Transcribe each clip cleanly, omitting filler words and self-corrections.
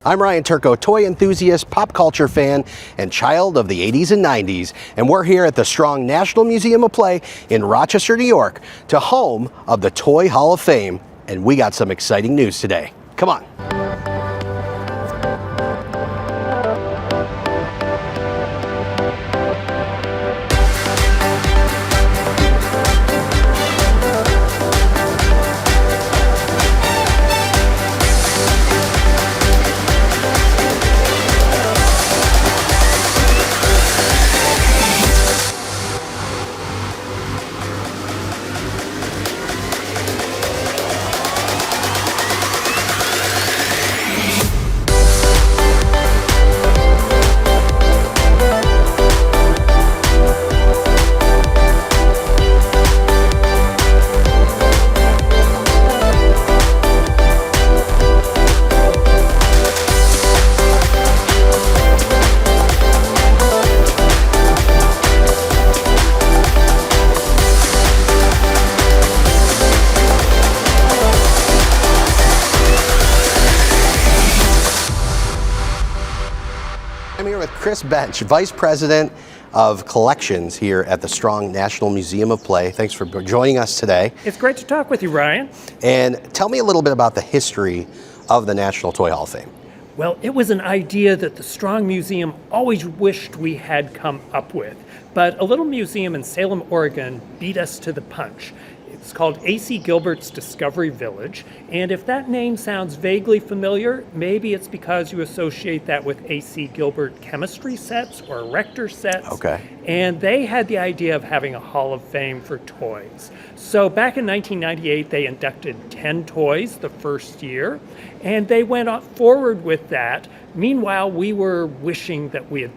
I'm Ryan Turco, toy enthusiast, pop culture fan, and child of the 80s and 90s, and we're here at the Strong National Museum of Play in Rochester, New York, to home of the Toy Hall of Fame, and we got some exciting news today. Come on. I'm here with Chris Bench, Vice President of Collections here at the Strong National Museum of Play. Thanks for joining us today. It's great to talk with you, Ryan. And tell me a little bit about the history of the National Toy Hall of Fame. Well, it was an idea that the Strong Museum always wished we had come up with, but a little museum in Salem, Oregon beat us to the punch. It's called A.C. Gilbert's Discovery Village, and if that name sounds vaguely familiar, maybe it's because you associate that with A.C. Gilbert chemistry sets or Erector sets. Okay. And they had the idea of having a Hall of Fame for toys. So back in 1998, they inducted 10 toys the first year, and they went forward with that. Meanwhile, we were wishing that we had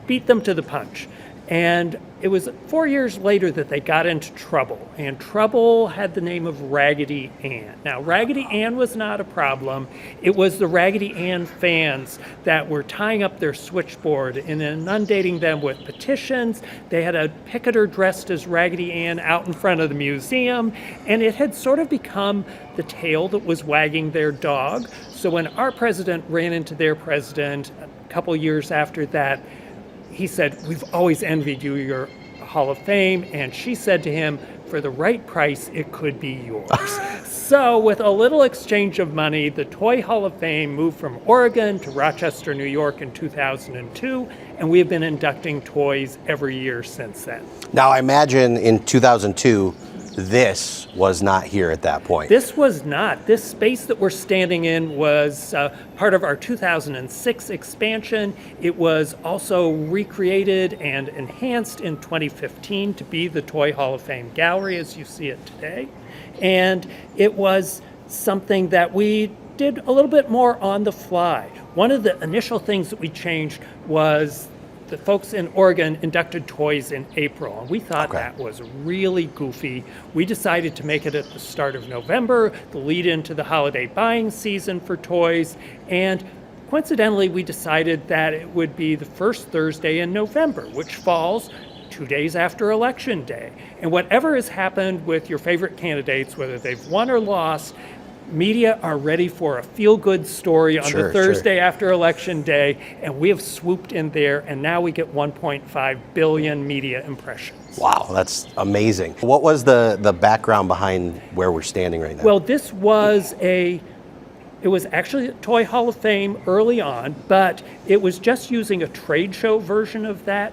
beat them to the punch. And it was 4 years later that they got into trouble, and trouble had the name of Raggedy Ann. Now, Raggedy Ann was not a problem. It was the Raggedy Ann fans that were tying up their switchboard and inundating them with petitions. They had a picketer dressed as Raggedy Ann out in front of the museum, and it had sort of become the tail that was wagging their dog. So when our president ran into their president a couple years after that, he said, "We've always envied you, your Hall of Fame." And she said to him, "For the right price, it could be yours." So with a little exchange of money, the Toy Hall of Fame moved from Oregon to Rochester, New York in 2002, and we have been inducting toys every year since then. Now, I imagine in 2002, this was not here at that point. This was not. This space that we're standing in was part of our 2006 expansion. It was also recreated and enhanced in 2015 to be the Toy Hall of Fame Gallery as you see it today. And it was something that we did a little bit more on the fly. One of the initial things that we changed was the folks in Oregon inducted toys in April, and we thought that was really goofy. We decided to make it at the start of November, the lead into the holiday buying season for toys, and coincidentally, we decided that it would be the first Thursday in November, which falls 2 days after Election Day. And whatever has happened with your favorite candidates, whether they've won or lost, media are ready for a feel-good story on the Thursday after Election Day, and we have swooped in there, and now we get 1.5 billion media impressions. Wow, that's amazing. What was the background behind where we're standing right now? Well, this was it was actually a Toy Hall of Fame early on, but it was just using a trade show version of that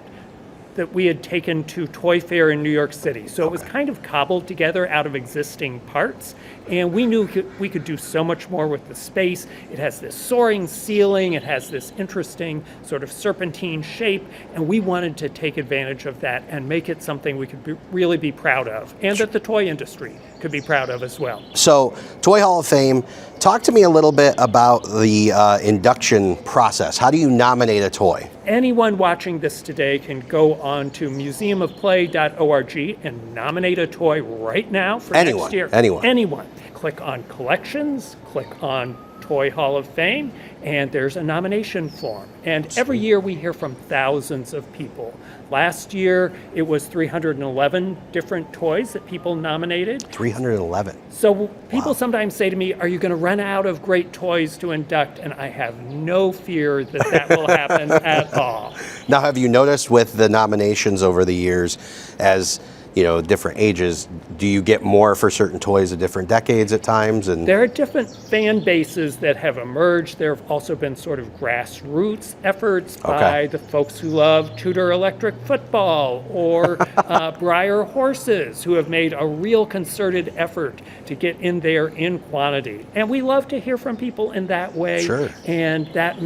we had taken to Toy Fair in New York City. So it was kind of cobbled together out of existing parts, and we knew we could do so much more with the space. It has this soaring ceiling, it has this interesting sort of serpentine shape, and we wanted to take advantage of that and make it something we could really be proud of, and that the toy industry could be proud of as well. So, Toy Hall of Fame, talk to me a little bit about the induction process. How do you nominate a toy? Anyone watching this today can go on to museumofplay.org and nominate a toy right now for next year. Anyone. Click on Collections, click on Toy Hall of Fame, and there's a nomination form. And every year we hear from thousands of people. Last year it was 311 different toys that people nominated. 311. So people sometimes say to me, are you going to run out of great toys to induct? And I have no fear that that will happen at all. Now, have you noticed with the nominations over the years, as different ages, do you get more for certain toys at different decades at times? And there are different fan bases that have emerged. There have also been sort of grassroots efforts by the folks who love Tudor electric football or Breyer horses, who have made a real concerted effort to get in there in quantity. And we love to hear from people in that way. Sure. And that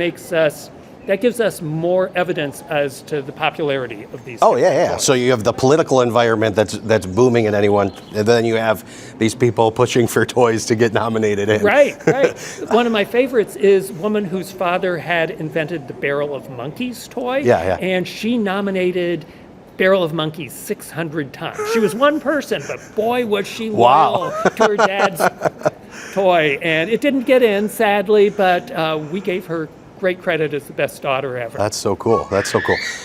gives us more evidence as to the popularity of these. Oh, yeah. toys. So you have the political environment that's booming at anyone, and then you have these people pushing for toys to get nominated in. Right. One of my favorites is a woman whose father had invented the Barrel of Monkeys toy. Yeah. And she nominated Barrel of Monkeys 600 times. She was one person, but boy, was she loyal to her dad's toy. And it didn't get in, sadly, but we gave her great credit as the best daughter ever. That's so cool.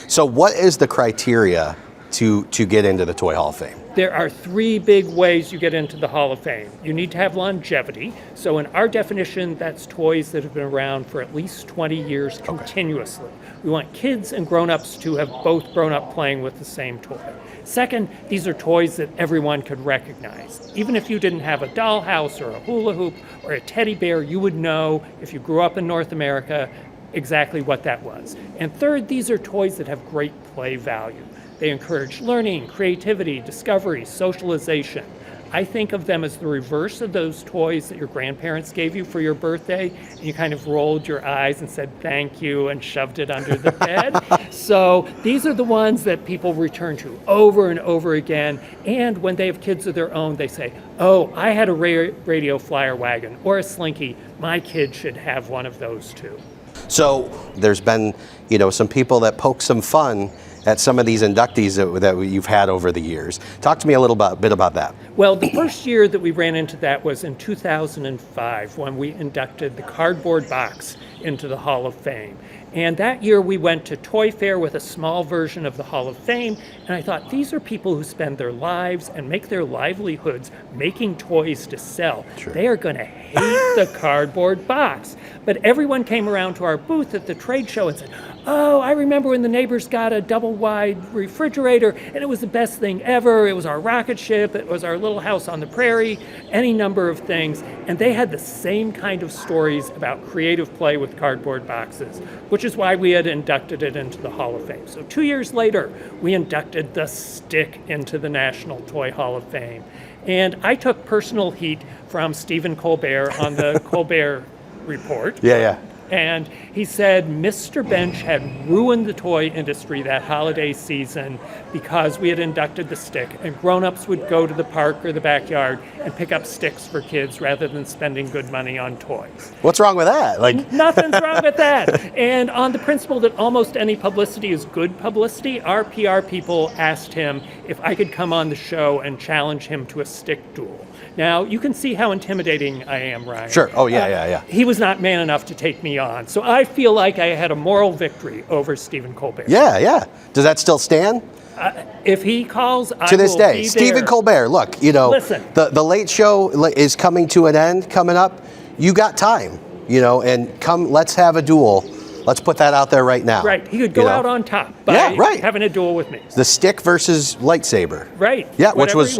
So what is the criteria to get into the Toy Hall of Fame? There are three big ways you get into the Hall of Fame. You need to have longevity. So in our definition, that's toys that have been around for at least 20 years continuously. We want kids and grown-ups to have both grown up playing with the same toy. Second, these are toys that everyone could recognize. Even if you didn't have a dollhouse or a hula hoop or a teddy bear, you would know, if you grew up in North America, exactly what that was. And third, these are toys that have great play value. They encourage learning, creativity, discovery, socialization. I think of them as the reverse of those toys that your grandparents gave you for your birthday, and you kind of rolled your eyes and said thank you and shoved it under the bed. So these are the ones that people return to over and over again, and when they have kids of their own, they say, oh, I had a radio flyer wagon or a Slinky, my kid should have one of those too. So there's been, some people that poke some fun at some of these inductees that you've had over the years. Talk to me a little bit about that. Well, the first year that we ran into that was in 2005, when we inducted the Cardboard Box into the Hall of Fame. And that year we went to Toy Fair with a small version of the Hall of Fame, and I thought, these are people who spend their lives and make their livelihoods making toys to sell. Sure. They are going to hate the Cardboard Box. But everyone came around to our booth at the trade show and said, oh, I remember when the neighbors got a double-wide refrigerator, and it was the best thing ever. It was our rocket ship. It was our little house on the prairie, any number of things. And they had the same kind of stories about creative play with cardboard boxes, which is why we had inducted it into the Hall of Fame. So 2 years later, we inducted the Stick into the National Toy Hall of Fame. And I took personal heat from Stephen Colbert on the Colbert Report. Yeah. And he said Mr. Bench had ruined the toy industry that holiday season because we had inducted the Stick, and grown-ups would go to the park or the backyard and pick up sticks for kids rather than spending good money on toys. What's wrong with that? Nothing's wrong with that. And on the principle that almost any publicity is good publicity, our PR people asked him if I could come on the show and challenge him to a stick duel. Now, you can see how intimidating I am, Ryan. Sure. Oh, yeah. He was not man enough to take me on. So I feel like I had a moral victory over Stephen Colbert. Yeah. Does that still stand? If he calls, I to this will day, be Stephen there. Colbert, look, Listen. the Late Show is coming to an end, coming up. You got time, and come, let's have a duel. Let's put that out there right now. Right. He could go out on top by having a duel with me. The Stick versus lightsaber. Right. Yeah, which was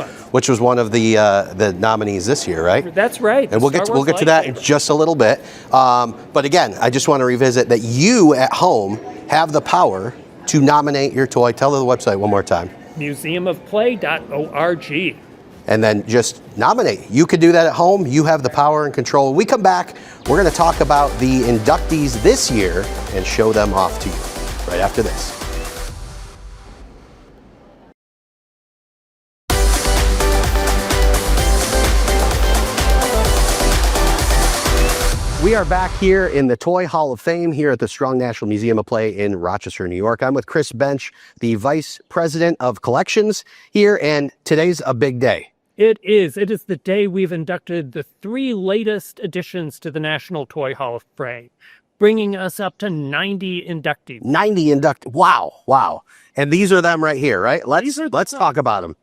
one of the nominees this year, right? That's right. And we'll get to that in just a little bit. But again, I just want to revisit that you at home have the power to nominate your toy. Tell the website one more time. museumofplay.org. And then just nominate. You can do that at home. You have the power and control. When we come back, we're going to talk about the inductees this year and show them off to you right after this. We are back here in the Toy Hall of Fame here at the Strong National Museum of Play in Rochester, New York. I'm with Chris Bench, the Vice President of Collections here, and today's a big day. It is. It is the day we've inducted the 3 latest additions to the National Toy Hall of Fame, bringing us up to 90 inductees. 90 induct. Wow, wow. And these are them right here, right? These are Let's talk about them.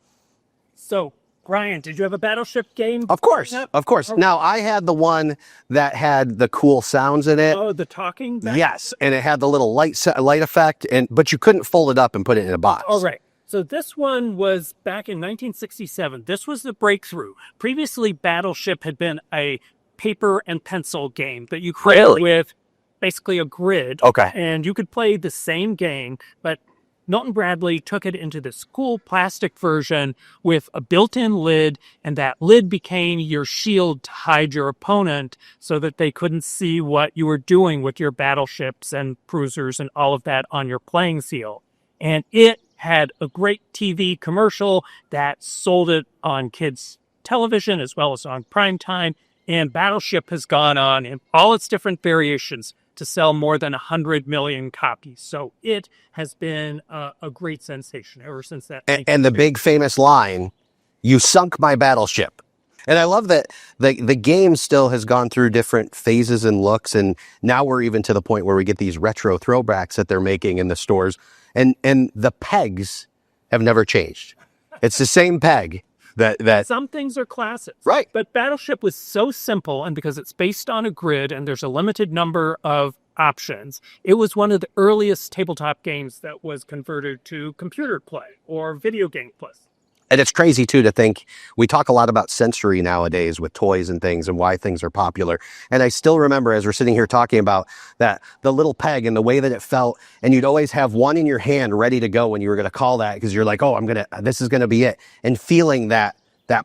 So, Brian, did you have a Battleship game? Of course, of course. Now, I had the one that had the cool sounds in it. Oh, the talking? Yes, and it had the little light effect, but you couldn't fold it up and put it in a box. All right. So this one was back in 1967. This was the breakthrough. Previously, Battleship had been a paper and pencil game that you created with basically a grid. Okay. And you could play the same game, but Milton Bradley took it into this cool plastic version with a built-in lid, and that lid became your shield to hide your opponent so that they couldn't see what you were doing with your battleships and cruisers and all of that on your playing field. And it had a great TV commercial that sold it on kids' television as well as on prime time. And Battleship has gone on in all its different variations to sell more than 100 million copies. So it has been a great sensation ever since that. And the big famous line, "You sunk my battleship." And I love that the game still has gone through different phases and looks. And now we're even to the point where we get these retro throwbacks that they're making in the stores. And the pegs have never changed. It's the same peg that Some things are classics. Right. But Battleship was so simple, and because it's based on a grid and there's a limited number of options, it was one of the earliest tabletop games that was converted to computer play or video game play. And it's crazy, too, to think we talk a lot about sensory nowadays with toys and things and why things are popular. And I still remember as we're sitting here talking about that, the little peg and the way that it felt. And you'd always have one in your hand ready to go when you were going to call that because you're like, oh, this is going to be it. And feeling that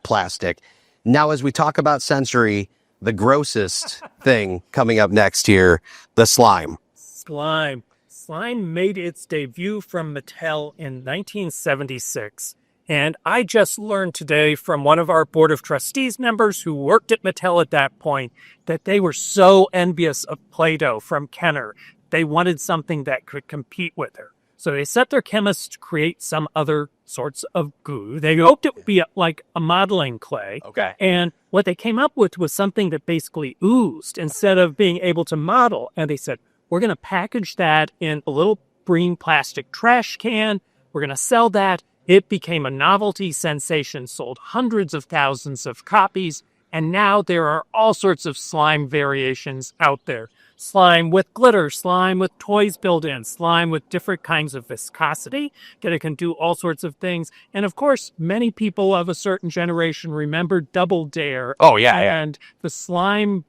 plastic. Now, as we talk about sensory, the grossest thing coming up next here, the slime. Slime. Slime made its debut from Mattel in 1976. And I just learned today from one of our Board of Trustees members who worked at Mattel at that point that they were so envious of Play-Doh from Kenner. They wanted something that could compete with her. So they set their chemists to create some other sorts of goo. They hoped it would be like a modeling clay. Okay. And what they came up with was something that basically oozed instead of being able to model. And they said, we're going to package that in a little green plastic trash can. We're going to sell that. It became a novelty sensation, sold hundreds of thousands of copies, and now there are all sorts of slime variations out there. Slime with glitter, slime with toys built in, slime with different kinds of viscosity that it can do all sorts of things. And of course, many people of a certain generation remember Double Dare. Oh, yeah. And the slime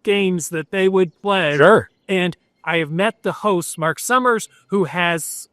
games that they would play. Sure. And I have met the host, Mark Summers, who has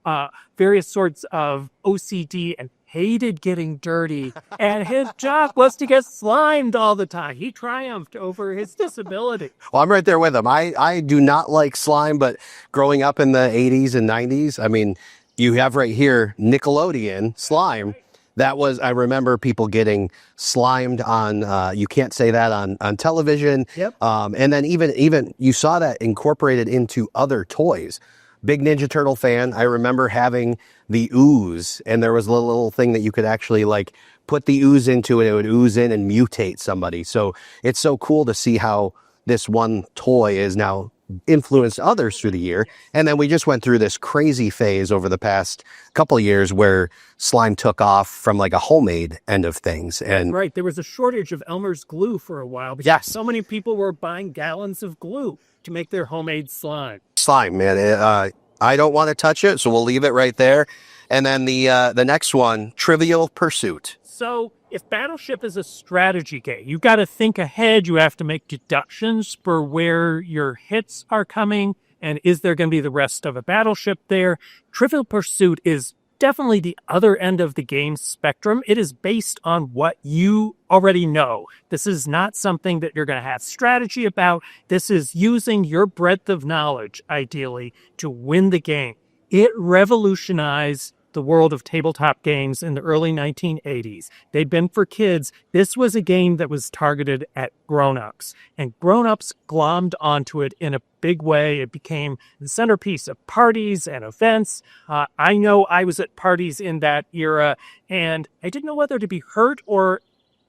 various sorts of OCD and hated getting dirty. And his job was to get slimed all the time. He triumphed over his disability. Well, I'm right there with him. I do not like slime, but growing up in the 80s and 90s, I mean, you have right here Nickelodeon slime. That was, I remember people getting slimed on, you can't say that on television. Yep. And then even you saw that incorporated into other toys. Big Ninja Turtle fan. I remember having the ooze, and there was a little thing that you could actually like put the ooze into it. It would ooze in and mutate somebody. So it's so cool to see how this one toy is now influenced others through the year. And then we just went through this crazy phase over the past couple of years where slime took off from like a homemade end of things. And Right. There was a shortage of Elmer's glue for a while because Yes. so many people were buying gallons of glue to make their homemade slime. slime, man, I don't want to touch it, so we'll leave it right there. And then the next one, Trivial Pursuit. So if Battleship is a strategy game, you got to think ahead. You have to make deductions for where your hits are coming. And is there going to be the rest of a battleship there? Trivial Pursuit is definitely the other end of the game spectrum. It is based on what you already know. This is not something that you're going to have strategy about. This is using your breadth of knowledge, ideally, to win the game. It revolutionized the world of tabletop games in the early 1980s. They'd been for kids. This was a game that was targeted at grown-ups, and grown-ups glommed onto it in a big way. It became the centerpiece of parties and events. I know I was at parties in that era, and I didn't know whether to be hurt or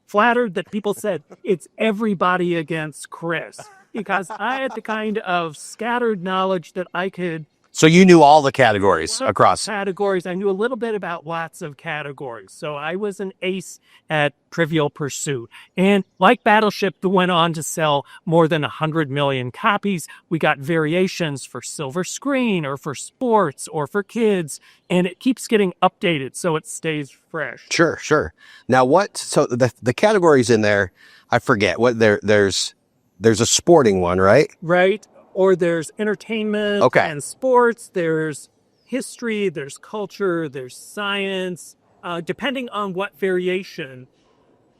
flattered that people said it's everybody against Chris, because I had the kind of scattered knowledge that I could So you knew all the categories across. categories. I knew a little bit about lots of categories. So I was an ace at Trivial Pursuit. And like Battleship, that went on to sell more than 100 million copies. We got variations for silver screen or for sports or for kids. And it keeps getting updated so it stays fresh. Sure, sure. Now so the categories in there, I forget what there's a sporting one, right? Right? Or there's entertainment Okay. and sports, there's history, there's culture, there's science. Depending on what variation,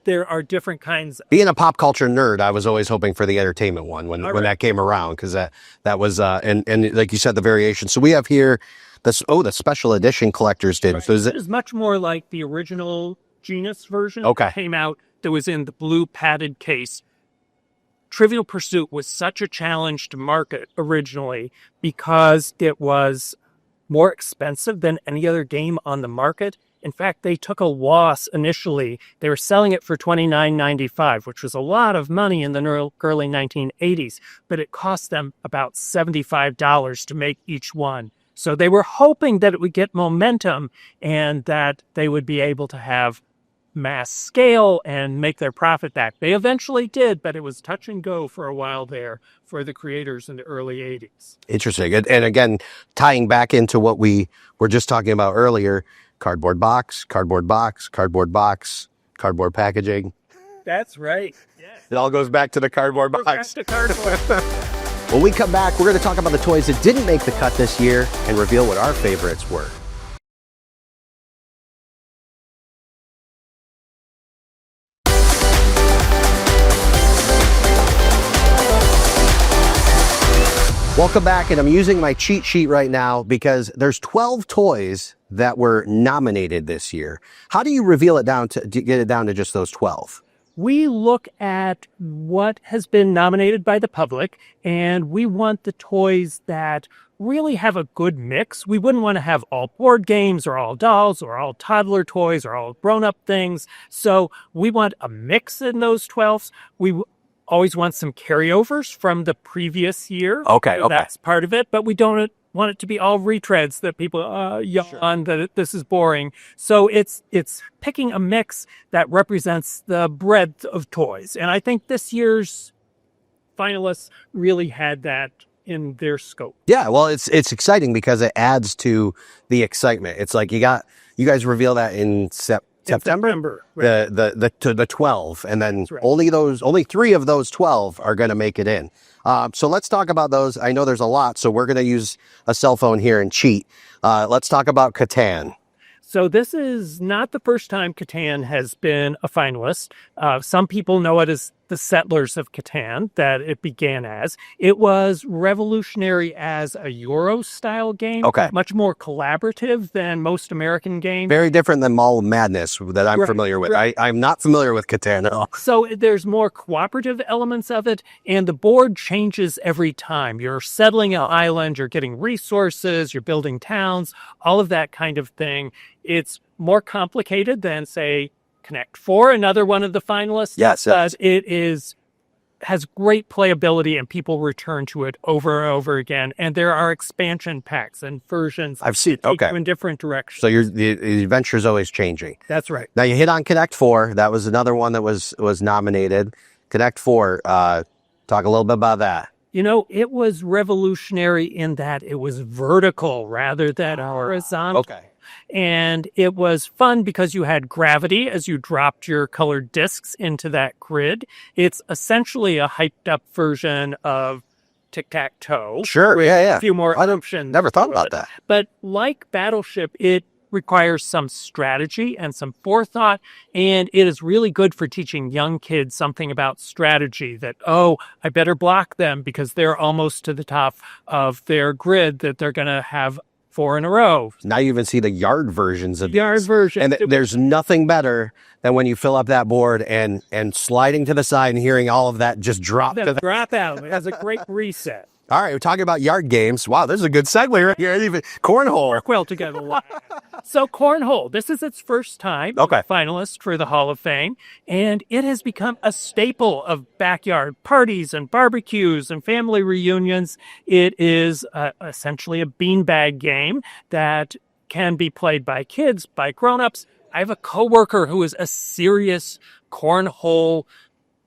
there are different kinds. Being a pop culture nerd, I was always hoping for the entertainment one when right. that came around, because that was and like you said, the variation. So we have here the special edition collectors did. Right. So is It it is much more like the original Genus version Okay. that came out that was in the blue padded case. Trivial Pursuit was such a challenge to market originally because it was more expensive than any other game on the market. In fact, they took a loss initially. They were selling it for $29.95, which was a lot of money in the early 1980s, but it cost them about $75 to make each one. So they were hoping that it would get momentum and that they would be able to have mass scale and make their profit back. They eventually did, but it was touch and go for a while there for the creators in the early 80s. interesting? And again, tying back into what we were just talking about earlier, cardboard box, cardboard box, cardboard box, cardboard packaging. That's right. Yes. It all goes back to the cardboard Back box. to cardboard. When we come back, we're going to talk about the toys that didn't make the cut this year and reveal what our favorites were. Welcome back, and I'm using my cheat sheet right now because there's 12 toys that were nominated this year. How do you reveal it down to get it down to just those 12? We look at what has been nominated by the public, and we want the toys that really have a good mix. We wouldn't want to have all board games or all dolls or all toddler toys or all grown-up things. So we want a mix in those 12s. We always want some carryovers from the previous year. Okay, So okay. that's part of it, but we don't want it to be all retreads that people yawn that this is boring. So it's picking a mix that represents the breadth of toys. And I think this year's finalists really had that in their scope. Yeah, well, it's exciting because it adds to the excitement. It's like you guys reveal that in September, right. the 12, and then right. only 3 of those 12 are going to make it in. So let's talk about those. I know there's a lot, so we're going to use a cell phone here and cheat. Let's talk about Catan. So this is not the first time Catan has been a finalist. Some people know it as the Settlers of Catan, that it began as. It was revolutionary as a Euro-style game. Okay. Much more collaborative than most American games. Very different than Mall of Madness that I'm Right, familiar with. right. I'm not familiar with Catan at all. So there's more cooperative elements of it, and the board changes every time. You're settling an island, you're getting resources, you're building towns, all of that kind of thing. It's more complicated than, say, Connect 4, another one of the finalists. Yes, yes. But it has great playability, and people return to it over and over again. And there are expansion packs and versions I've seen. that take Okay. you in different directions. So the adventure's always changing. That's right. Now you hit on Connect 4. That was another one that was nominated. Connect 4. Talk a little bit about that. You know, it was revolutionary in that it was vertical rather than horizontal. Okay. And it was fun because you had gravity as you dropped your colored discs into that grid. It's essentially a hyped up version of tic-tac-toe. Sure. with Yeah, yeah. a few more I don't- options. Never thought to about it. that. But like Battleship, it requires some strategy and some forethought, and it is really good for teaching young kids something about strategy, that, oh, I better block them because they're almost to the top of their grid that they're going to have 4 in a row. Now you even see the yard versions of Yard these. version. And there's nothing better than when you fill up that board and sliding to the side and hearing all of that just drop to Then the... drop out. It has a great reset. All right, we're talking about yard games. Wow, this is a good segue right here. Even cornhole. Work well together. So cornhole, this is its first time Okay. finalist for the Hall of Fame, and it has become a staple of backyard parties and barbecues and family reunions. It is essentially a beanbag game that can be played by kids, by grown-ups. I have a coworker who is a serious cornhole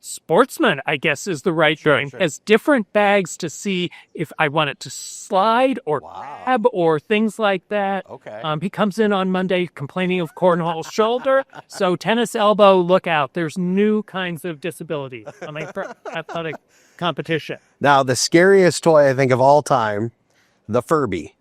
sportsman, I guess is the right term, has different bags to see if I want it to slide or grab or things like that. Okay. He comes in on Monday complaining of cornhole shoulder. So tennis elbow, look out. There's new kinds of disabilities coming for athletic competition. Now, the scariest toy I think of all time, the Furby.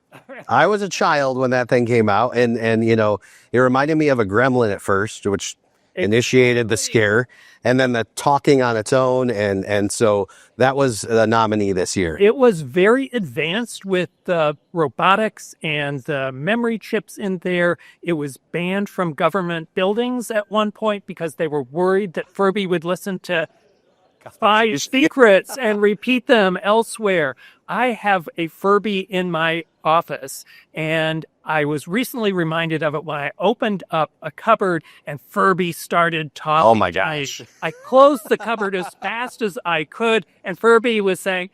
I was a child when that thing came out, and you know, it reminded me of a gremlin at first, which initiated the scare, and then the talking on its own, and so that was the nominee this year. It was very advanced with the robotics and the memory chips in there. It was banned from government buildings at one point because they were worried that Furby would listen to spy secrets and repeat them elsewhere. I have a Furby in my office, and I was recently reminded of it when I opened up a cupboard and Furby started talking. Oh my gosh. I closed the cupboard as fast as I could, and Furby was saying,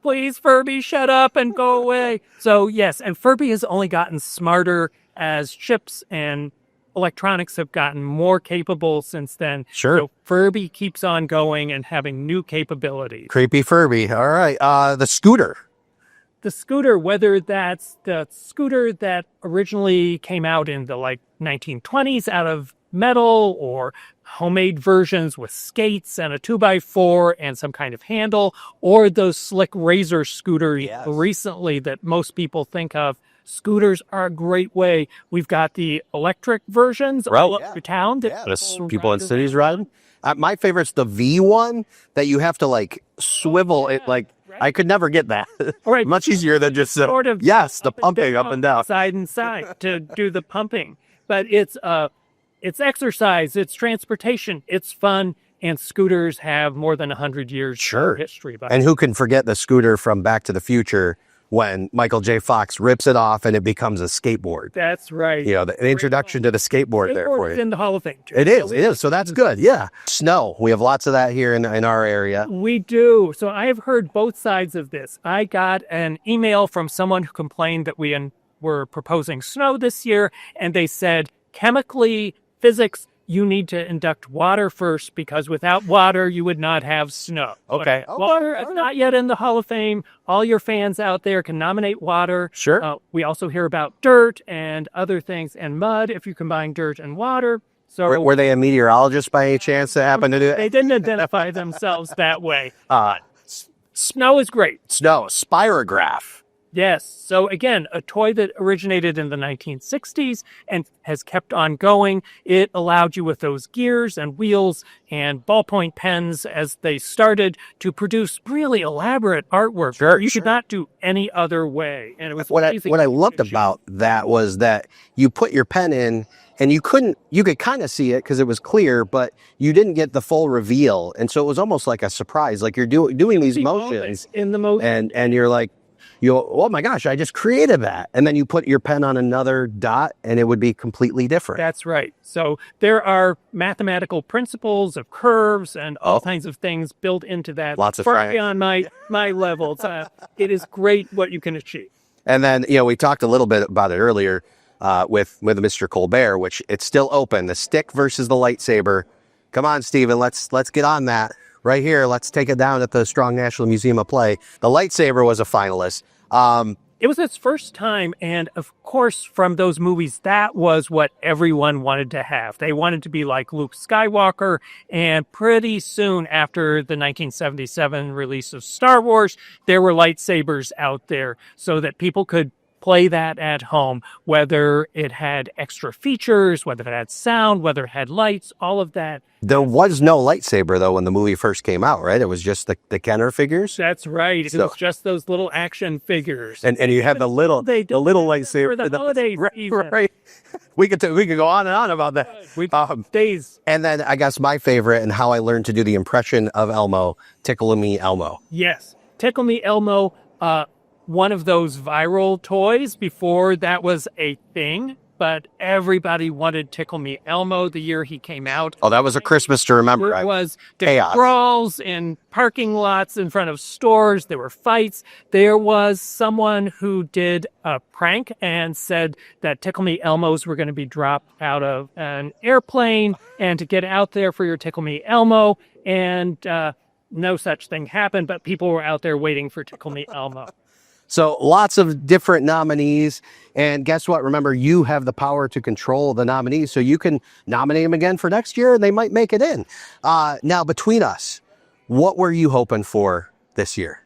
please, Furby, shut up and go away. So yes, and Furby has only gotten smarter as chips and electronics have gotten more capable since then. Sure. So Furby keeps on going and having new capabilities. Creepy Furby. All right. The scooter. The scooter, whether that's the scooter that originally came out in the 1920s out of metal or homemade versions with skates and a 2x4 and some kind of handle, or those slick razor scooters recently that most people think of. Scooters are a great way. We've got the electric versions all up to town. That People in cities riding. My favorite's the V one that you have to swivel it. I could never get that. All right. Much easier than just Sort of the pumping up and down. Side and side to do the pumping. But it's exercise, it's transportation, it's fun, and scooters have more than 100 years of history. And who can forget the scooter from Back to the Future when Michael J. Fox rips it off and it becomes a skateboard? That's right. You know, the introduction to the skateboard there for Skateboard's you. in the Hall of Fame, too. It is. So that's good. Yeah. Snow. We have lots of that here in our area. We do. So I have heard both sides of this. I got an email from someone who complained that we were proposing snow this year, and they said, chemically, physics, you need to induct water first, because without water, you would not have snow. Okay. Water is not yet in the Hall of Fame. All your fans out there can nominate water. Sure. We also hear about dirt and other things, and mud if you combine dirt and water. So Were they a meteorologist by any chance that happened to do they it? didn't identify themselves that way. Snow is great. Snow. Spirograph. Yes. So again, a toy that originated in the 1960s and has kept on going. It allowed you with those gears and wheels and ballpoint pens as they started to produce really elaborate artwork. Sure, You could not do any other way. And it was What amazing I loved to shoot. about that was that you put your pen in and you could kind of see it because it was clear, but you didn't get the full reveal. And so it was almost like a surprise, like you're doing these motions in the motion. and you're like, oh my gosh, I just created that. And then you put your pen on another dot and it would be completely different. That's right. So there are mathematical principles of curves and all kinds of things built into that. Lots of far triangles. beyond my levels. It is great what you can achieve. And then, we talked a little bit about it earlier with Mr. Colbert, which it's still open. The stick versus the lightsaber. Come on, Stephen, let's get on that right here. Let's take it down at the Strong National Museum of Play. The lightsaber was a finalist. It was its first time, and of course, from those movies, that was what everyone wanted to have. They wanted to be like Luke Skywalker, and pretty soon after the 1977 release of Star Wars, there were lightsabers out there so that people could play that at home, whether it had extra features, whether it had sound, whether it had lights, all of that. There was no lightsaber, though, when the movie first came out, right? It was just the Kenner figures. That's right. It So- was just those little action figures. And you have the little lightsaber. For the holiday right, season. right. We could go on and on about that. We days. And then I guess my favorite and how I learned to do the impression of Elmo, Tickle Me Elmo. Yes. Tickle Me Elmo, one of those viral toys before that was a thing, but everybody wanted Tickle Me Elmo the year he came out. Oh, that was a Christmas to remember. There was Chaos. brawls in parking lots in front of stores. There were fights. There was someone who did a prank and said that Tickle Me Elmos were going to be dropped out of an airplane and to get out there for your Tickle Me Elmo. And no such thing happened, but people were out there waiting for Tickle Me Elmo. So lots of different nominees. And guess what? Remember, you have the power to control the nominees. So you can nominate them again for next year and they might make it in. Now, between us, what were you hoping for this year?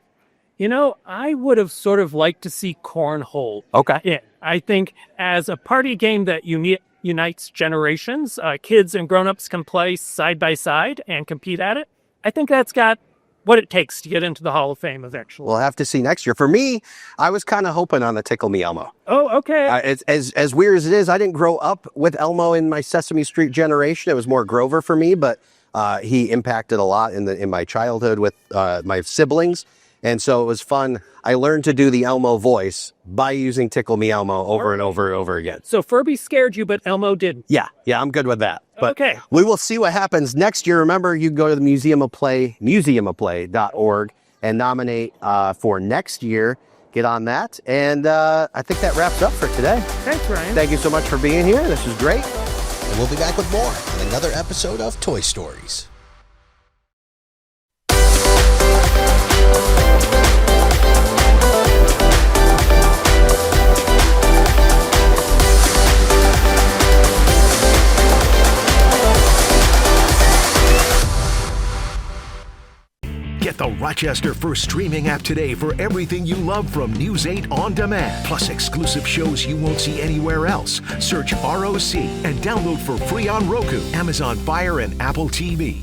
You know, I would have sort of liked to see cornhole. Okay. Yeah, I think as a party game that unites generations, kids and grown-ups can play side by side and compete at it. I think that's got what it takes to get into the Hall of Fame eventually. We'll have to see next year. For me, I was kind of hoping on the Tickle Me Elmo. Oh, okay. It's as weird as it is, I didn't grow up with Elmo in my Sesame Street generation. It was more Grover for me, but he impacted a lot in my childhood with my siblings. And so it was fun. I learned to do the Elmo voice by using Tickle Me Elmo over and over and over again. So Furby scared you, but Elmo didn't. Yeah, I'm good with that. But Okay. we will see what happens next year. Remember, you can go to the Museum of Play, museumofplay.org, and nominate for next year. Get on that. And I think that wraps up for today. Thanks, Ryan. Thank you so much for being here. This was great. And we'll be back with more on another episode of Toy Stories. Get the Rochester First streaming app today for everything you love from News 8 On Demand, plus exclusive shows you won't see anywhere else. Search ROC and download for free on Roku, Amazon Fire, and Apple TV.